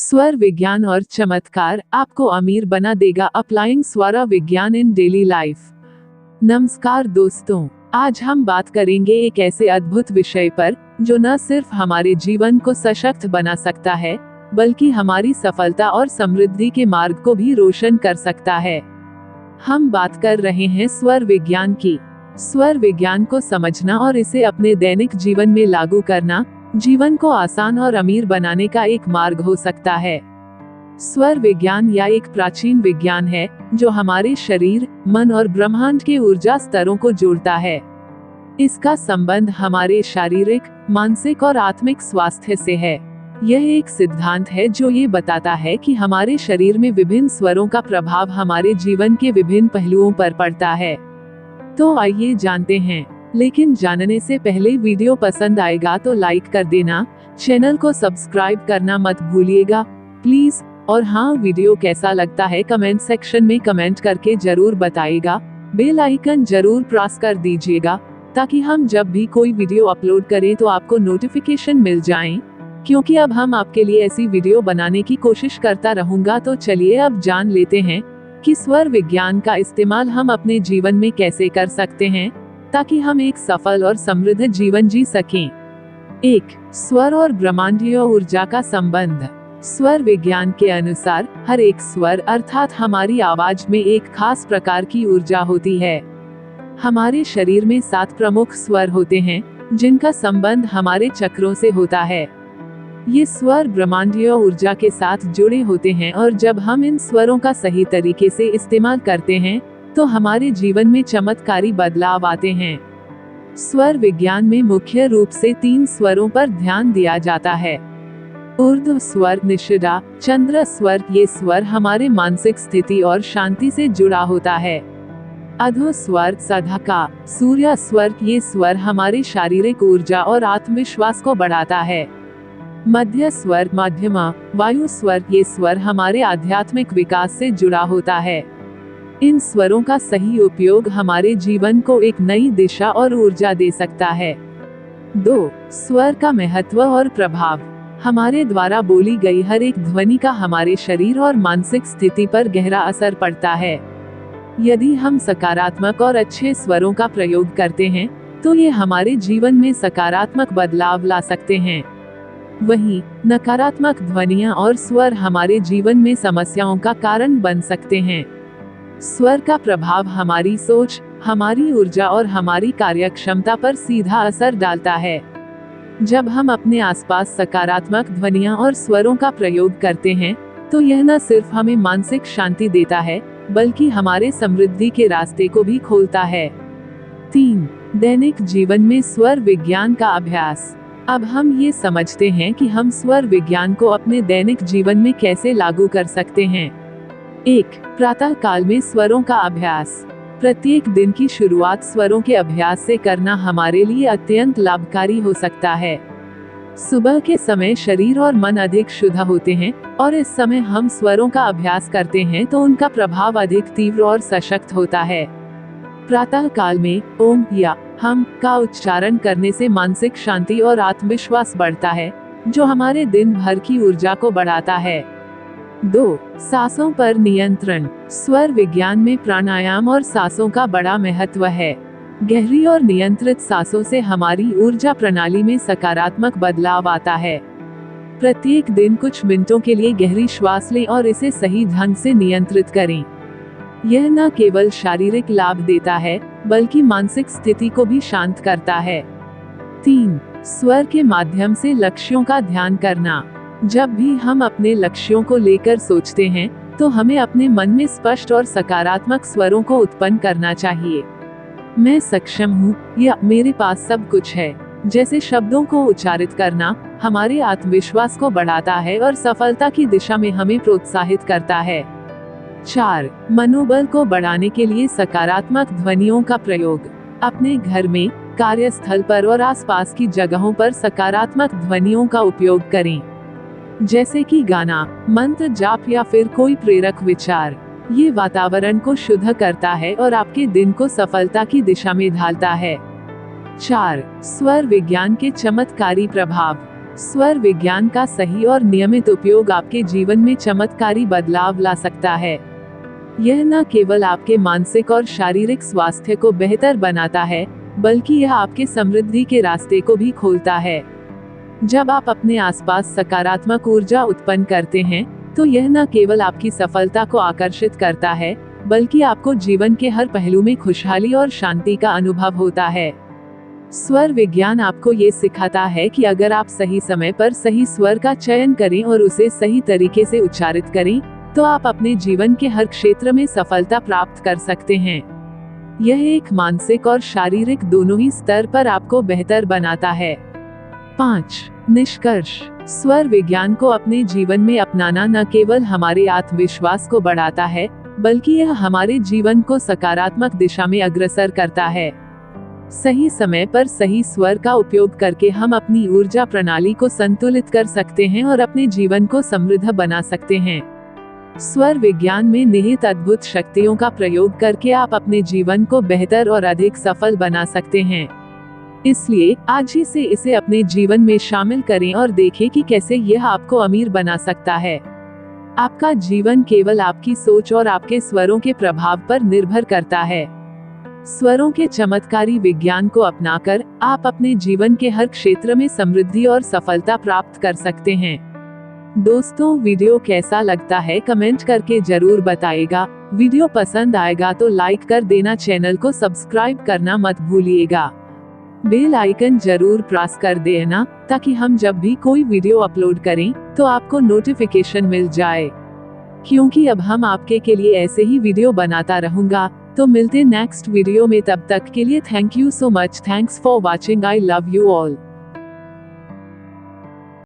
स्वर विज्ञान और चमत्कार आपको अमीर बना देगा। अप्लाइंग स्वर विज्ञान इन डेली लाइफ। नमस्कार दोस्तों, आज हम बात करेंगे एक ऐसे अद्भुत विषय पर जो न सिर्फ हमारे जीवन को सशक्त बना सकता है, बल्कि हमारी सफलता और समृद्धि के मार्ग को भी रोशन कर सकता है। हम बात कर रहे हैं स्वर विज्ञान की। स्वर विज्ञान को समझना और इसे अपने दैनिक जीवन में लागू करना जीवन को आसान और अमीर बनाने का एक मार्ग हो सकता है। स्वर विज्ञान या एक प्राचीन विज्ञान है जो हमारे शरीर, मन और ब्रह्मांड के ऊर्जा स्तरों को जोड़ता है। इसका संबंध हमारे शारीरिक, मानसिक और आत्मिक स्वास्थ्य से है। यह एक सिद्धांत है जो ये बताता है कि हमारे शरीर में विभिन्न स्वरों का प्रभाव हमारे जीवन के विभिन्न पहलुओं पर पड़ता है। तो आइए जानते हैं, लेकिन जानने से पहले वीडियो पसंद आएगा तो लाइक कर देना, चैनल को सब्सक्राइब करना मत भूलिएगा प्लीज। और हाँ, वीडियो कैसा लगता है कमेंट सेक्शन में कमेंट करके जरूर बताइएगा। बेल आइकन जरूर प्रेस कर दीजिएगा ताकि हम जब भी कोई वीडियो अपलोड करें तो आपको नोटिफिकेशन मिल जाए, क्योंकि अब हम आपके लिए ऐसी वीडियो बनाने की कोशिश करता रहूंगा। तो चलिए अब जान लेते हैं कि स्वर विज्ञान का इस्तेमाल हम अपने जीवन में कैसे कर सकते हैं ताकि हम एक सफल और समृद्ध जीवन जी सकें। 1. स्वर और ब्रह्मांडीय ऊर्जा का संबंध। स्वर विज्ञान के अनुसार हर एक स्वर अर्थात हमारी आवाज में एक खास प्रकार की ऊर्जा होती है। हमारे शरीर में 7 प्रमुख स्वर होते हैं जिनका संबंध हमारे चक्रों से होता है। ये स्वर ब्रह्मांडीय ऊर्जा के साथ जुड़े होते हैं और जब हम इन स्वरों का सही तरीके से इस्तेमाल करते हैं तो हमारे जीवन में चमत्कारी बदलाव आते हैं। स्वर विज्ञान में मुख्य रूप से 3 स्वरों पर ध्यान दिया जाता है। ऊर्ध्व स्वर निषिदा, चंद्र स्वर। ये स्वर हमारे मानसिक स्थिति और शांति से जुड़ा होता है। अधो स्वर साधका, सूर्य स्वर। ये स्वर हमारे शारीरिक ऊर्जा और आत्मविश्वास को बढ़ाता है। मध्य स्वर मध्यमा, वायु स्वर। ये स्वर हमारे आध्यात्मिक विकास से जुड़ा होता है। इन स्वरों का सही उपयोग हमारे जीवन को एक नई दिशा और ऊर्जा दे सकता है। 2. स्वर का महत्व और प्रभाव। हमारे द्वारा बोली गई हर एक ध्वनि का हमारे शरीर और मानसिक स्थिति पर गहरा असर पड़ता है। यदि हम सकारात्मक और अच्छे स्वरों का प्रयोग करते हैं तो ये हमारे जीवन में सकारात्मक बदलाव ला सकते हैं। वहीं नकारात्मक ध्वनियां और स्वर हमारे जीवन में समस्याओं का कारण बन सकते हैं। स्वर का प्रभाव हमारी सोच, हमारी ऊर्जा और हमारी कार्यक्षमता पर सीधा असर डालता है। जब हम अपने आसपास सकारात्मक ध्वनियां और स्वरों का प्रयोग करते हैं तो यह न सिर्फ हमें मानसिक शांति देता है, बल्कि हमारे समृद्धि के रास्ते को भी खोलता है। 3. दैनिक जीवन में स्वर विज्ञान का अभ्यास। अब हम ये समझते हैं कि हम स्वर विज्ञान को अपने दैनिक जीवन में कैसे लागू कर सकते हैं। 1. प्रातः काल में स्वरों का अभ्यास। प्रत्येक दिन की शुरुआत स्वरों के अभ्यास से करना हमारे लिए अत्यंत लाभकारी हो सकता है। सुबह के समय शरीर और मन अधिक शुद्ध होते हैं और इस समय हम स्वरों का अभ्यास करते हैं तो उनका प्रभाव अधिक तीव्र और सशक्त होता है। प्रातः काल में ओम या हम का उच्चारण करने से मानसिक शांति और आत्मविश्वास बढ़ता है, जो हमारे दिन भर की ऊर्जा को बढ़ाता है। 2. सांसों पर नियंत्रण। स्वर विज्ञान में प्राणायाम और सांसों का बड़ा महत्व है। गहरी और नियंत्रित सांसों से हमारी ऊर्जा प्रणाली में सकारात्मक बदलाव आता है। प्रत्येक दिन कुछ मिनटों के लिए गहरी श्वास लें और इसे सही ढंग से नियंत्रित करें। यह न केवल शारीरिक लाभ देता है, बल्कि मानसिक स्थिति को भी शांत करता है। 3. स्वर के माध्यम से लक्ष्यों का ध्यान करना। जब भी हम अपने लक्ष्यों को लेकर सोचते हैं तो हमें अपने मन में स्पष्ट और सकारात्मक स्वरों को उत्पन्न करना चाहिए। मैं सक्षम हूँ या मेरे पास सब कुछ है जैसे शब्दों को उच्चारित करना हमारे आत्मविश्वास को बढ़ाता है और सफलता की दिशा में हमें प्रोत्साहित करता है। 4. मनोबल को बढ़ाने के लिए सकारात्मक ध्वनियों का प्रयोग। अपने घर में, कार्यस्थल पर और आसपास की जगहों पर सकारात्मक ध्वनियों का उपयोग करें, जैसे कि गाना, मंत्र जाप या फिर कोई प्रेरक विचार। ये वातावरण को शुद्ध करता है और आपके दिन को सफलता की दिशा में ढालता है। 4. स्वर विज्ञान के चमत्कारी प्रभाव। स्वर विज्ञान का सही और नियमित उपयोग आपके जीवन में चमत्कारी बदलाव ला सकता है। यह न केवल आपके मानसिक और शारीरिक स्वास्थ्य को बेहतर बनाता है, बल्कि यह आपके समृद्धि के रास्ते को भी खोलता है। जब आप अपने आसपास सकारात्मक ऊर्जा उत्पन्न करते हैं, तो यह न केवल आपकी सफलता को आकर्षित करता है, बल्कि आपको जीवन के हर पहलू में खुशहाली और शांति का अनुभव होता है। स्वर विज्ञान आपको ये सिखाता है कि अगर आप सही समय पर सही स्वर का चयन करें और उसे सही तरीके से उच्चारित करें, तो आप अपने जीवन के हर क्षेत्र में सफलता प्राप्त कर सकते हैं। यह एक मानसिक और शारीरिक दोनों ही स्तर पर आपको बेहतर बनाता है। 5. निष्कर्ष। स्वर विज्ञान को अपने जीवन में अपनाना न केवल हमारे आत्मविश्वास को बढ़ाता है, बल्कि यह हमारे जीवन को सकारात्मक दिशा में अग्रसर करता है। सही समय पर सही स्वर का उपयोग करके हम अपनी ऊर्जा प्रणाली को संतुलित कर सकते हैं और अपने जीवन को समृद्ध बना सकते हैं। स्वर विज्ञान में निहित अद्भुत शक्तियों का प्रयोग करके आप अपने जीवन को बेहतर और अधिक सफल बना सकते हैं। इसलिए आज ही से इसे अपने जीवन में शामिल करें और देखें कि कैसे यह आपको अमीर बना सकता है। आपका जीवन केवल आपकी सोच और आपके स्वरों के प्रभाव पर निर्भर करता है। स्वरों के चमत्कारी विज्ञान को अपनाकर आप अपने जीवन के हर क्षेत्र में समृद्धि और सफलता प्राप्त कर सकते हैं। दोस्तों, वीडियो कैसा लगता है कमेंट करके जरूर बताइएगा। वीडियो पसंद आएगा तो लाइक कर देना, चैनल को सब्सक्राइब करना मत भूलिएगा। बेल आइकन जरूर प्रेस कर देना ताकि हम जब भी कोई वीडियो अपलोड करें तो आपको नोटिफिकेशन मिल जाए, क्योंकि अब हम आपके के लिए ऐसे ही वीडियो बनाता रहूंगा। तो मिलते नेक्स्ट वीडियो में, तब तक के लिए thank you so much. Thanks for watching. I love you all.